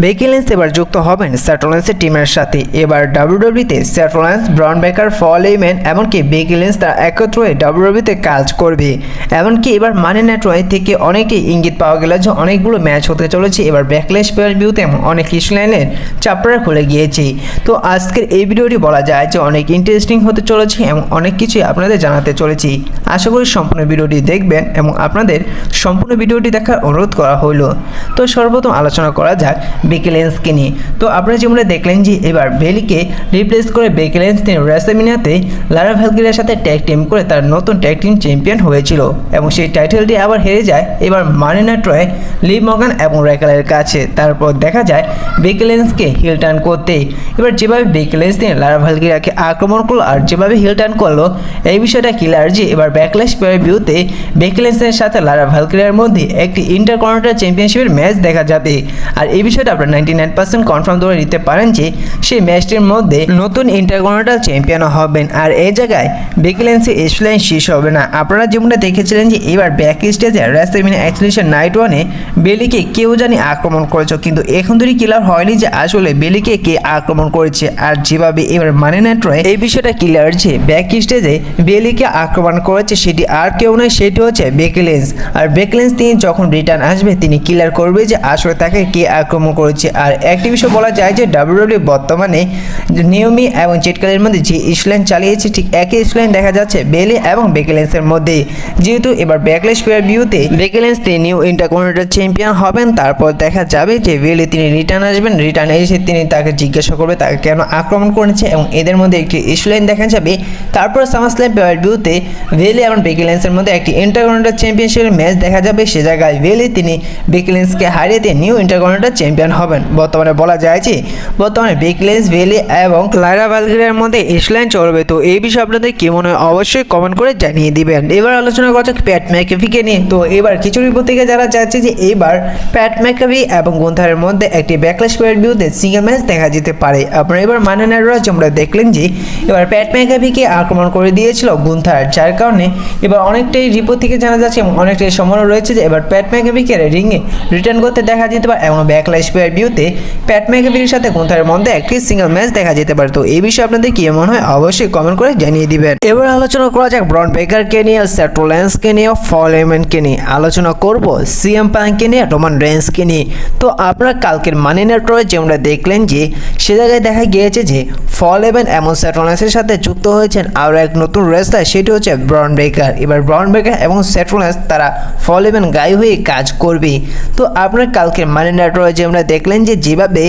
বেকি Lynch এবার যুক্ত হবেন সেথ রলিন্সের টিমের সাথে। এবার ডাব্লিউডাব্লিউইতে সেথ রলিন্স, ব্রন ব্রেকার, পল হেইম্যান এমনকি বেকি লিঞ্চ তারা একত্র হয়ে ডাব্লিউডাব্লিউইতে কাজ করবে। এমনকি এবার মানি নাইট র থেকে অনেকেই ইঙ্গিত পাওয়া গেল যে অনেকগুলো ম্যাচ হতে চলেছে এবার ব্যাকল্যাশ পে-পার-ভিউতে, অনেক ইস্যুলাইনের চাপড়া খুলে গিয়েছে। তো আজকের এই ভিডিওটি বলা যায় যে অনেক ইন্টারেস্টিং হতে চলেছে এবং অনেক কিছুই আপনাদের জানাতে চলেছি। আশা করি সম্পূর্ণ ভিডিওটি দেখবেন এবং আপনাদের সম্পূর্ণ ভিডিওটি দেখার অনুরোধ করা হলো। তো সর্বপ্রথম আলোচনা করা যাক বেকি লিঞ্চকে নিয়ে। তো আপনারা যেমন দেখলেন যে এবার বেলিকে রিপ্লেস করে বেকি লিঞ্চ তিনি রেসলম্যানিয়াতে লারা ভ্যালকিরিয়ার সাথে ট্যাগ টিম করে তার নতুন ট্যাগ টিম চ্যাম্পিয়ন হয়েছিল এবং সেই টাইটেলটি আবার হেরে যায় এবার মানি নাইট রয়ে লিভ মর্গান এবং র্যাকেলের কাছে। তারপর দেখা যায় বেকি লিঞ্চকে হিল টার্ন করতে। এবার যেভাবে বেকি লিঞ্চ তিনি লারা ভ্যালকিরিয়াকে আক্রমণ করলো আর যেভাবে হিল টার্ন করলো, এই বিষয়টা ক্লিয়ার যে এবার ব্যাকল্যাশ পে-পার-ভিউতে বেকি লিঞ্চের সাথে লারা ভ্যালকিরিয়ার মধ্যে একটি ইন্টারকন্টিনেন্টাল চ্যাম্পিয়নশিপের ম্যাচ দেখা যাবে। আর এই বিষয়টা আপনারা 99% কনফার্ম ধরে নিতে পারেন যে সেই ম্যাচটির মধ্যে নতুন ইন্টারকন্টিনেন্টাল চ্যাম্পিয়ন হবেন। আর এই জায়গায় বেকি লিঞ্চের ইস্যুলাইন শেষ হবে না। আপনারা যেমনটা দেখেছিলেন যে এবার ব্যাক স্টেজে রেসলম্যানিয়া এক্সক্লুসিভ নাইট ওয়ানে বেলিকে কেউ জানি আক্রমণ করেছে, কিন্তু এখন ধরে ক্লিয়ার হয়নি যে আসলে বেলিকে কে আক্রমণ করেছে। আর যেভাবে এবার মানি নাইট রয়ে এই বিষয়টা ক্লিয়ার যে ব্যাক স্টেজে বেলিকে আক্রমণ করেছে সেটি আর কেউ নয়, সেটি হচ্ছে বেকি লিঞ্চ। আর বেকি লিঞ্চ তিনি যখন রিটার্ন আসবে তিনি ক্লিয়ার করবে যে আসলে তাকে কে আক্রমণ করেছে। আর একটি বিষয় বলা যায় যে ডাব্লিউডাব্লিউ বর্তমানে নিয়মি এবং চিটকালের মধ্যে যে ইস্যুলাইন চালিয়েছে ঠিক একই ইস্যুলাইন দেখা যাচ্ছে বেলি এবং বেকি লিঞ্চের মধ্যে। যেহেতু এবার ব্যাকল্যাশ পে-পার-ভিউতে বেকি লিঞ্চ তিনি নিউ ইন্টারকন্টিনেন্টাল চ্যাম্পিয়ন হবেন, তারপর দেখা যাবে যে বেলি তিনি রিটার্ন আসবেন। রিটার্ন এসে তিনি তাকে জিজ্ঞাসা করবে তাকে কেন আক্রমণ করেছে এবং এদের মধ্যে একটি ইস্যুলাইন দেখা যাবে। তারপর সামারস্ল্যাম পে-পার-ভিউতে বেলি এবং বেকি লিঞ্চের মধ্যে একটি ইন্টারকন্টিনেন্টাল চ্যাম্পিয়নশিপের ম্যাচ দেখা যাবে। সে জায়গায় বেলি তিনি বেকি লিঞ্চকে হারিয়ে দিয়ে নিউ ইন্টারকন্টিনেন্টাল চ্যাম্পিয়ন হবেন। বর্তমানে বলা যায় যে বর্তমানে বেকি লিঞ্চ, বেলি এবং লারা ভ্যালকিরিয়ার মধ্যে ইস্যুলাইন চলবে। তো এই বিষয়ে আপনাদের কি মনে হয় অবশ্যই কমেন্ট করে জানিয়ে দিবেন। এবার আলোচনা করা যাক প্যাট ম্যাকাফিকে নিয়ে। তো এবার কিছু রিপোর্ট থেকে যারা চাচ্ছে যে এবার প্যাট ম্যাকাফি এবং গুন্থারের মধ্যে একটি ব্যাকল্যাশ পে-পার-ভিউতে সিঙ্গেল ম্যাচ দেখা যেতে পারে। আপনারা এবার মানি নাইট র আমরা দেখলেন যে এবার প্যাট ম্যাকাফিকে আক্রমণ করে দিয়েছিল গুন্থার, যার কারণে এবার অনেকটাই রিপোর্ট থেকে জানা যাচ্ছে এবং অনেকটাই সম্ভাবনা রয়েছে যে এবার প্যাট ম্যাকাফিকে রিংয়ে রিটার্ন করতে দেখা যেতে পারে এবং ব্যাকল্যাশ পে-পার-ভিউতে প্যাট ম্যাকাফির সাথে গুন্থারের মধ্যে একটি সিঙ্গেল ম্যাচ দেখা যেতে পারে। তো এই বিষয়ে আপনাদের কি মনে হয় অবশ্যই কমেন্ট করে জানিয়ে দিবেন। এবার আলোচনা করা যাক ব্রন ব্রেকারকে নিয়ে, সেথ রলিন্সকে নিয়ে, পল হেইম্যানকে নিয়ে। আলোচনা করব সিএম পাঙ্ককে নিয়ে, রোমান রেইন্সকে নিয়ে। তো আপনারা কালকের মানি নাইট রয়ে যেমনটা দেখলেন যে সে জায়গায় দেখা গিয়েছে যে পল হেইম্যান এবং সেথ রলিন্সের সাথে যুক্ত হয়েছেন আরও এক নতুন রেসলার, সেটি হচ্ছে ব্রন ব্রেকার। এবার ব্রন ব্রেকার এবং সেথ রলিন্স তারা পল হেইম্যান গায়ে হয়ে কাজ করবে। তো আপনারা কালকের মানি নাইট রয়ে যেমনটা দেখলেন যে যেভাবে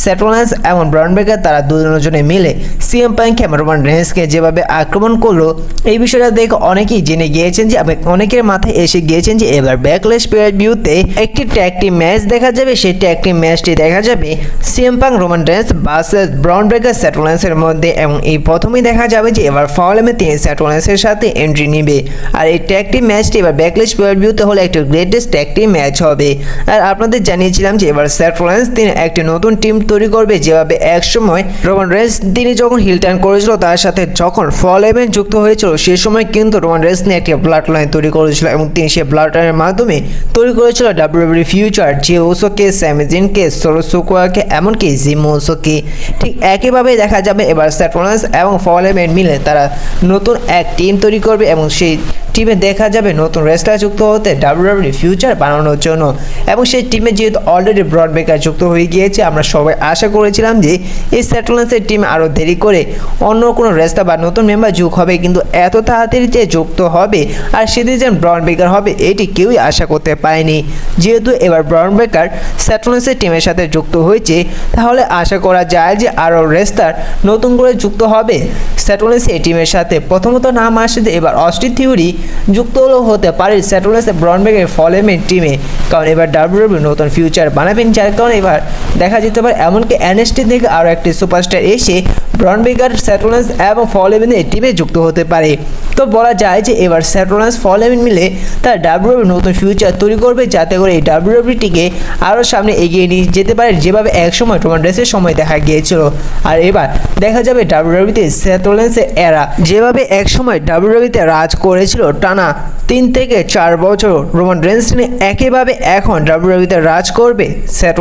সেথ রলিন্স এবং ব্রন ব্রেকার তারা দুজনে মিলে সিএম পাঙ্ক এবং রোমান রেইন্সকে যেভাবে আক্রমণ করলো, এই বিষয়টা দেখে অনেকেই জেনে গিয়েছেন যে অনেকের মাথায় এসে গিয়েছেন যে এবার ব্যাকল্যাশ পে-পার-ভিউতে একটি ট্যাগ টিম ম্যাচ দেখা যাবে। সেই ট্যাগ টিম ম্যাচটি দেখা যাবে CM Punk, Roman Reigns versus Bron Breakker, Seth রলিন্সের মধ্যে। এবং এই প্রথমেই দেখা যাবে যে এবার পল হেইম্যান তিনি সেথ রলিন্সের সাথে এন্ট্রি নেবে। আর এই ট্যাগ টিম ম্যাচটি এবার ব্যাকল্যাশ পে-পার-ভিউতে হলে একটি গ্রেটেস্ট ট্যাগ টিম ম্যাচ হবে। আর আপনাদের জানিয়েছিলাম যে এবার সেথ রলিন্স তিনি একটি নতুন টিম তৈরি করবে, যেভাবে একসময় রোমান রেইন্স তিনি যখন হিল টার্ন করেছিল তার সাথে যখন পল হেইম্যান যুক্ত হয়েছিল সে সময় কিন্তু রোমান রেইন্স নিয়ে একটি ব্লাড লাইন তৈরি করেছিল এবং তিনি সেই ব্লাড লাইনের মাধ্যমে তৈরি করেছিল ডাব্লিউডাব্লিউ ফিউচার, জে উসোকে, স্যামি জিনকে, সোলো সিকোয়াকে, এমনকি জিম উসোকে। ঠিক একইভাবে দেখা যাবে এবার সেথ রলিন্স এবং পল হেইম্যান মিলে তারা নতুন এক টিম তৈরি করবে এবং সেই টিমে দেখা যাবে নতুন রেসলার যুক্ত হতে ডাব্লিউডাব্লিউ ফিউচার বানানোর জন্য। এবং সেই টিমে যেহেতু অলরেডি ব্রন ব্রেকার যুক্ত হয়ে গিয়েছে, আমরা সবাই আশা করেছিলাম যে এই সেথ রলিন্সের টিমে আরও দেরি করে অন্য কোনো রেসলার বা নতুন মেম্বার যোগ হবে, কিন্তু এত তাড়াতাড়ি যে যুক্ত হবে আর সেদিন যেন ব্রন ব্রেকার হবে এটি কেউই আশা করতে পারেনি। যেহেতু এবার ব্রন ব্রেকার সেথ রলিন্সের টিমের সাথে যুক্ত হয়েছে, তাহলে আশা করা যায় যে আরও রেসলার নতুন করে যুক্ত হবে সেথ রলিন্সের টিমের সাথে। প্রথমত নাম আসছে এবার অস্টিন থিওরি যুক্ত হতে পারে সেথ রলিন্স ব্রন ব্রেকার পল হেইম্যান টিমে, কারণ এবার ডাব্লিউডাব্লিউ নতুন ফিউচার বানাবেন, যার কারণে এবার দেখা যেতে পারে এমনকি এনএক্সটি থেকে আরও একটি সুপারস্টার এসে ব্রন ব্রেকার, সেথ রলিন্স এবং পল হেইম্যানের টিমে যুক্ত হতে পারে। তো বলা যায় যে এবার সেথ রলিন্স, পল হেইম্যান মিলে তার ডাব্লিউডাব্লিউ নতুন ফিউচার তৈরি করবে, যাতে করে এই ডাব্লিউডাব্লিউটিকে আরও সামনে এগিয়ে নিয়ে যেতে পারে, যেভাবে একসময় রোমান রেইন্সের সময় দেখা গিয়েছিল। আর এবার দেখা যাবে ডাব্লিউডাব্লিউতে সেথ রলিন্সের এরা যেভাবে একসময় ডাব্লিউডাব্লিউতে রাজ করেছিল টানা 3 থেকে 4 বছর রোমান রেন্স একইভাবে এখন ডাব্লিউডাব্লিউতে রাজ করবে সেথ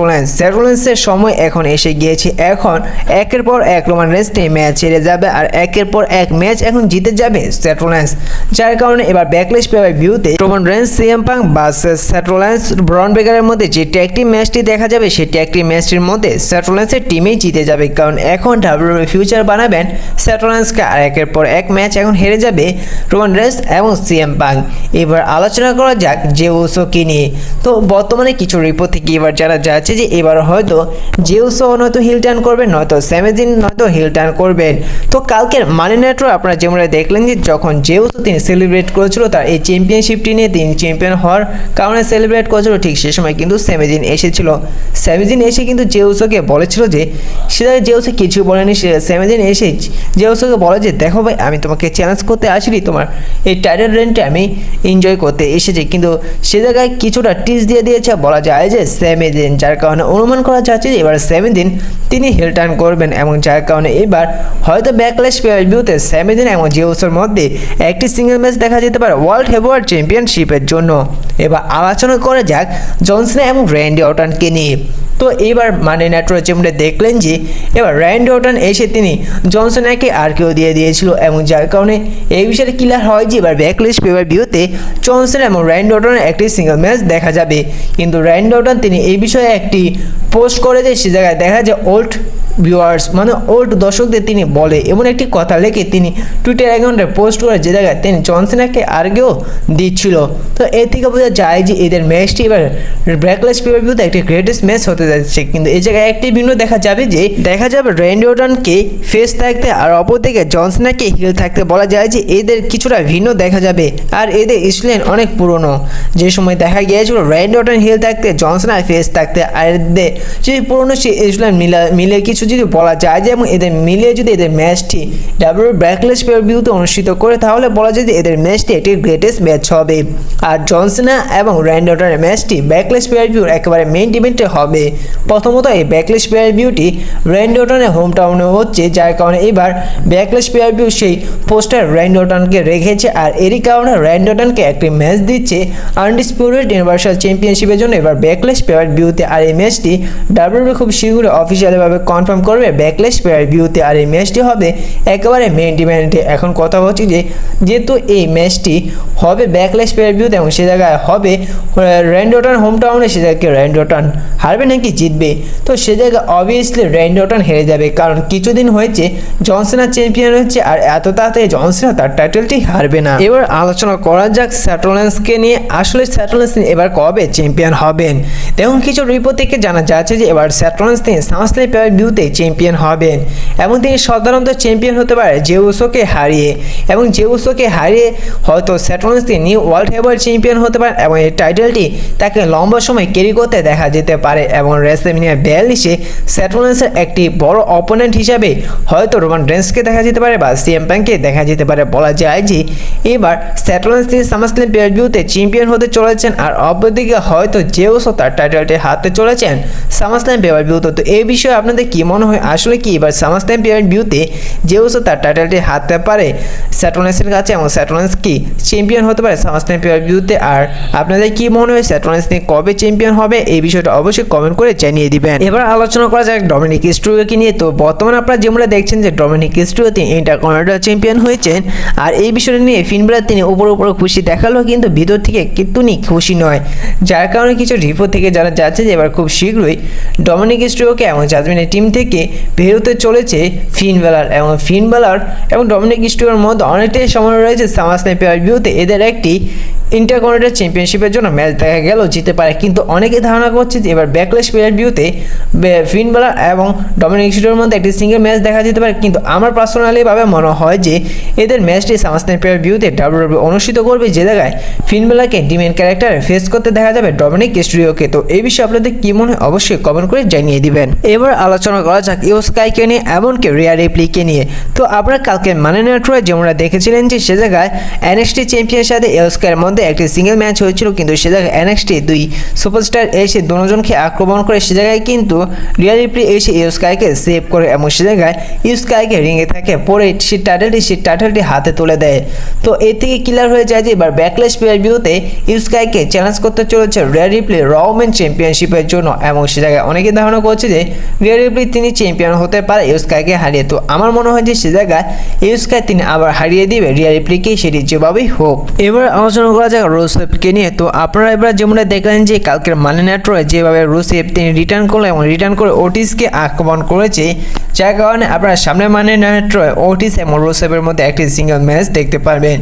রোলিন্সের সময় এখন এসে গিয়েছে। এখন একের পর এক রোমান রেন্স ম্যাচ হেরে যাবে আর একের পর এক ম্যাচ এখন জিতে যাবে সেথ রোলিন্স, যার কারণে এবার ব্যাকলেশ পে-পার-ভিউতে Roman Reigns CM Punk versus Seth Rollins Bron বেকারের মধ্যে যে ট্যাগ টিম ম্যাচটি দেখা যাবে সেই ট্যাগ টিম ম্যাচটির মধ্যে সেথ রোলিন্সের টিমেই জিতে যাবে, কারণ এখন ডাব্লিউডাব্লিউ ফিউচার বানাবেন সেথ রোলিন্সকে আর একের পর এক ম্যাচ এখন হেরে যাবে রোমান রেন্স এবং সিএম পাঙ্ক। এবার আলোচনা করা যাক জে উসোকে নিয়ে। তো বর্তমানে কিছু রিপোর্ট থেকে এবার জানা যাচ্ছে যে এবার হয়তো জে উসো নয়তো হিল টার্ন করবেন, নয়তো স্যামি জিন নয়তো হিল টার্ন করবেন। তো কালকের মানি নাইট র আপনারা যেমন দেখলেন যে যখন জে উসো তিনি সেলিব্রেট করেছিল তার এই চ্যাম্পিয়নশিপটি নিয়ে, তিনি চ্যাম্পিয়ন হওয়ার কারণে সেলিব্রেট করেছিল, ঠিক সে সময় কিন্তু স্যামি জিন এসেছিল। স্যামি জিন এসে কিন্তু জে উসোকে বলেছিল যে সেটা জে উসো কিছু বলেনি, স্যামি জিন এসে জে উসোকে বলে যে দেখো ভাই আমি তোমাকে চ্যালেঞ্জ করতে আসিনি, তোমার এই টাইটেল রেঞ্জটা আমি এনজয় করতে এসেছি, কিন্তু সে জায়গায় কিছুটা টিজ দিয়ে দিয়েছে বলা যায় যে স্যামি জিন, যার কারণে অনুমান করা যাচ্ছে যে এবার স্যামি জিন তিনি হিল টার্ন করবেন এবং যার কারণে এবার হয়তো ব্যাকলেশ পে-পার-ভিউতে স্যামি জিন এবং জে উসোর মধ্যে একটি সিঙ্গেল ম্যাচ দেখা যেতে পারে ওয়ার্ল্ড হেভিওয়েট চ্যাম্পিয়নশিপের জন্য। এবার আলোচনা করা যাক জন সিনা এবং র্যান্ডি অর্টনকে নিয়ে। তো এবার মানি নাইট র যেমন দেখলেন যে এবার র্যান্ডি অর্টন এসে তিনি জন সিনাকে আরকিও দিয়ে দিয়েছিল এবং যার কারণে এই বিষয়ে ক্লিয়ার হয় যে এবার ব্যাকলেশ পে-পার-ভিউতে জন সিনা এবং র্যান্ডি অর্টনের একটি সিঙ্গেল ম্যাচ দেখা যাবে। কিন্তু র্যান্ডি অর্টন তিনি এই বিষয়ে একটি পোস্ট করে যে সে জায়গায় দেখা যায় ওল্ড ভিউয়ার্স মানে ওল্ড দর্শকদের তিনি বলে এমন একটি কথা লিখে তিনি টুইটার অ্যাকাউন্টে পোস্ট করে, যে জায়গায় তিনি জন সিনাকে আরগেও দিচ্ছিল। তো এর থেকে বোঝা যায় যে এদের ম্যাচটি এবার ব্যাকলেশ পে-পার-ভিউতে একটি গ্রেটেস্ট ম্যাচ হতে যাচ্ছে। কিন্তু এই জায়গায় একটি ভিন্ন দেখা যাবে যে র্যান্ডি অর্টনকে ফেস থাকতে আর অপরদিকে জন সিনাকে হিল থাকতে বলা যায় যে এদের কিছুটা ভিন্ন দেখা যাবে। আর এদের স্টোরিলাইন অনেক পুরনো, যে সময় দেখা গিয়েছিল র্যান্ডি অর্টন হিল থাকতে জন সিনা ফেস থাকতে, আর এদের যদি পুরনো সেই স্টোরিলাইন মিলে কিছু যদি বলা যায় যে এবং এদের মিলিয়ে যদি এদের ম্যাচটি ডাব্লিউডাব্লিউ ব্যাকলেশ পে-পার-ভিউতে অনুষ্ঠিত করে তাহলে বলা যায় যে এদের ম্যাচটি একটি গ্রেটেস্ট ম্যাচ হবে। আর জন সিনা এবং র্যান্ডি অর্টনের ম্যাচটি ব্যাকলেশ পে-পার-ভিউর একেবারে মেইন ইভেন্টে হবে। প্রথমত এই ব্যাকলেশ পে-পার-ভিউটি র্যান্ডি অর্টনের হোম টাউনে হচ্ছে, যার কারণে এবার ব্যাকলেশ পে-পার-ভিউ সেই পোস্টার র্যান্ডি অর্টনকে রেখেছে আর এরই কারণে র্যান্ডি অর্টনকে একটি ম্যাচ দিচ্ছে আনডিসপিউটেড ইউনিভার্সাল চ্যাম্পিয়নশিপের জন্য এবার ব্যাকলেশ পে-পার-ভিউতে। আর এই ম্যাচটি ডাব্লিউডাব্লিউ খুব শীঘ্রই অফিসিয়ালিভাবে কনফার্ম করবে ব্যাকলেশ পে-পার-ভিউতে। আর এই ম্যাচটি হবে একেবারে মেইন ইভেন্টে। এখন কথা হচ্ছে যে যেহেতু এই ম্যাচটি হবে ব্যাকলেশ পে-পার-ভিউতে এবং সে জায়গায় হবে র্যান্ডি অর্টন হোম টাউনে, সে জায়গায় র্যান্ডি অর্টন হারবে নাকি জিতবে? তো সে জায়গায় অবভিয়াসলি র্যান্ডি অর্টন হেরে যাবে, কারণ কিছুদিন হয়েছে জন সিনা চ্যাম্পিয়ন হচ্ছে আর এত তাড়াতাড়ি জন সিনা তার টাইটেলটি হারবে না। এবার আলোচনা করা যাক সেথ রোলিন্সকে নিয়ে। আসলে সেথ রোলিন্স এবার কবে চ্যাম্পিয়ন হবেন? দেখুন কিছু রিপোর্ট থেকে জানা যাচ্ছে যে এবার সেথ রোলিন্স তিনি সামসলাইম পে-পার-ভিউতে চ্যাম্পিয়ন হবেন এবং তিনি সাধারণত চ্যাম্পিয়ন হতে পারে জে উসোকে হারিয়ে, এবং জে উসোকে হারিয়ে হয়তো সেথ রোলিন্স তিনি নিউ ওয়ার্ল্ড হেভিওয়েট চ্যাম্পিয়ন হতে পারেন এবং এই টাইটেলটি তাকে লম্বা সময় ক্যারি করতে দেখা যেতে পারে। এবং রেসলম্যানিয়া 42-এ সেথ রোলিন্সের একটি বড় অপোনেন্ট হিসাবে হয়তো রোমান রেন্সকে দেখা যেতে পারে বা সিএম পাঙ্ককে দেখা যেতে পারে। বলা যায় যে এবার সেথ রোলিন্স তিনি সামসলাইম পে-পার-ভিউতে চ্যাম্পিয়ন হতে চলেছেন আর অপরদিকে হয়তো জে উসো তার টাইটেলটি হাতে চলেছেন সামসলাইম পে-পার-ভিউতে। তো এই বিষয়ে আপনাদের কি মনে হয়, আসলে কি এবার সামসলাইম পে-পার-ভিউতে জে উসো তার টাইটেলটি হাতে পারে সেথ রোলিন্সের কাছে এবং সেথ রোলিন্স কি চ্যাম্পিয়ন হতে পারে সামসলাইম পে-পার-ভিউতে? আর আপনাদের কি মনে হয় সেথ রোলিন্স তিনি কবে চ্যাম্পিয়ন হবে? এই বিষয়টা অবশ্যই কমেন্ট করে জানিয়ে দিবেন। এবার আলোচনা করা যাক ডমিনিক মিস্টেরিওকে নিয়ে। তো বর্তমানে আপনারা যেমন দেখছেন যে ডমিনিক মিস্টেরিও তিনি ইন্টারকন্টিনেন্টাল চ্যাম্পিয়ন হয়েছেন আর এই বিষয়টা নিয়ে ফিন বেলার তিনি উপরে খুশি দেখালো, কিন্তু ভিতর থেকে কিন্তুনি খুশি নয়, যার কারণে কিছু রিপোর্ট থেকে জানা যাচ্ছে যে এবার খুব শীঘ্রই ডমিনিক মিস্টেরিওকে এবং জাজমেন্টের টিম থেকে বেরোতে চলেছে ফিন বেলার। এবং ফিন বেলার এবং ডমিনিক মিস্টেরিওর মধ্যে অনেকটাই সময় রয়েছে সামসলাইম পে-পার-ভিউতে এদের একটি ইন্টারকন্টিনেন্টাল চ্যাম্পিয়নশিপের জন্য ম্যাচ দেখা গেল জিতে পারে, কিন্তু অনেকে ধারণা করছে যে এবার ব্যাকলেশ পে-পার-ভিউতে ফিন বেলার এবং ডমিনিক মিস্টেরিওর মধ্যে একটি সিঙ্গেল ম্যাচ দেখা যেতে পারে। কিন্তু আমার পার্সোনালিভাবে মনে হয় যে এদের ম্যাচটি সামসলাইম পে-পার-ভিউতে ডাব্লিউডাব্লিউ অনুষ্ঠিত করবে, যে জায়গায় ফিন বেলারকে ডিমেন ক্যারেক্টারে ফেস করতে দেখা যাবে ডমিনিক মিস্টেরিওকে। তো এই বিষয়ে আপনাদের কি মনে হয় অবশ্যই কমেন্ট করে জানিয়ে দিবেন। এবার আলোচনা করা যাক ইও স্কাইকে নিয়ে এমনকি রিয়া রিপ্লিকে নিয়ে। তো আপনারা কালকে মানি নাইট রয়ে যেমনটা দেখেছিলেন যে সে জায়গায় এনএক্সটি চ্যাম্পিয়নের সাথে ইও স্কাইয়ের মধ্যে একটি সিঙ্গেল ম্যাচ হয়েছিল, কিন্তু সে জায়গায় এনএক্সটি দুই সুপারস্টার এসে দুজনকে আক্রমণ করে সে জায়গায় কিন্তু রিয়া রিপ্লি এসে ইও স্কাইকে সেভ করে এবং সে জায়গায় ইও স্কাইকে রিংয়ে থাকে পরে সেই টাইটেলটি হাতে তুলে দেয়। তো এর থেকে ক্লিয়ার হয়ে যায় যে এবার ব্যাকলেস পেয়ারভিউতে ইও স্কাইকে চ্যালেঞ্জ করতে চলেছে রিয়া রিপ্লি র ওমেন চ্যাম্পিয়নশিপের জন্য এবং সে জায়গায় অনেকে ধারণা করছে যে রিয়া রিপ্লি তিনি চ্যাম্পিয়ন হতে পারে ইও স্কাইকে হারিয়ে। তো আমার মনে হয় যে সে জায়গায় ইও স্কাই তিনি আবার হারিয়ে দিবে রিয়া রিপ্লিকে, সেটি যেভাবেই হোক। এবার আলোচনা করা যাক রুসেফকে নিয়ে। তো আপনারা এবার যেমনটা দেখলেন যে কালকের মানি নাইট রয়ে যেভাবে রুসেফ তিনি রিটার্ন করলো এবং রিটার্ন করে ওটিসকে আক্রমণ করেছে, যার কারণে আপনারা সামনে মানি নাইট রয়ে ওটিস এবং রুসেফের মধ্যে একটি সিঙ্গেল ম্যাচ দেখতে পারবেন।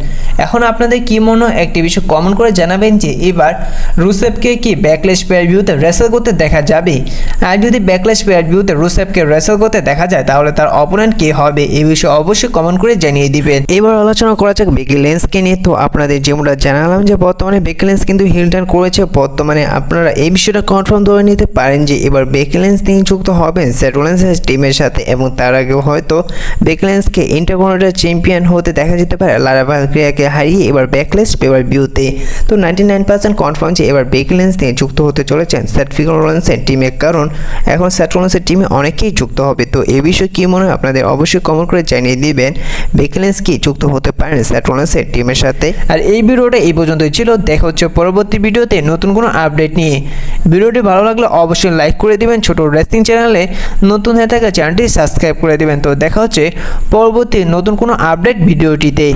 এখন আপনাদের কি মনে হয় একটি বিষয় কমেন্ট করে জানাবেন যে এবার রুসেফকে কি ব্যাকলেস পেয়ারভিউতে রেসেল করতে দেখা যাবে, আর যদি ব্যাকলেস পেয়ারভিউতে রুসেফকে রেসেল করতে দেখা যায় তাহলে তার অপোনেন্ট কে হবে এই বিষয়ে অবশ্যই কমেন্ট করে জানিয়ে দিবেন। এবার আলোচনা করা যাক বেকি লিঞ্চকে নিয়ে। তো আপনাদের যেমনটা জানালাম যে বর্তমানে বেকি লিঞ্চ কিন্তু হিল টার্ন করেছে, বর্তমানে আপনারা এই বিষয়টা কনফার্ম ধরে নিতে পারেন যে এবার বেকি লিঞ্চ তিনি যুক্ত হবেন সেথ রোলিন্সের টিমের সাথে এবং তার আগেও হয়তো বেকি লিঞ্চকে ইন্টারকন্টিনেন্টাল চ্যাম্পিয়ন হতে দেখা যেতে পারে লারা ভালকিরিয়াকে হারিয়ে এবার ব্যাকলেস পেয়ারভিউতে। তো 99% কনফার্ম যে এবার বেকি লিঞ্চ তিনি যুক্ত হতে চলেছেন সেথ রোলিন্সের টিমে, কারণ এখন সেথ রোলিন্সের টিমে অনেকেই যুক্ত হবে। তো এই বিষয়ে কী মনে হয় আপনাদের অবশ্যই কমেন্ট করে জানিয়ে দিবেন। বেকি লিঞ্চ কি যুক্ত হতে পারেন সেথ রোলিন্সের টিমের সাথে? আর এই ভিডিওটা এই পর্যন্তই ছিল, দেখা হচ্ছে পরবর্তী ভিডিওতে নতুন কোনো আপডেট নিয়ে। ভিডিওটি ভালো লাগলে অবশ্যই লাইক করে দিবেন, ছোট রেসলিং চ্যানেলে নতুন হয়ে থাকা চ্যানেলটি সাবস্ক্রাইব করে দিবেন। তো দেখা হচ্ছে পরবর্তী নতুন কোনো আপডেট ভিডিওটিতে।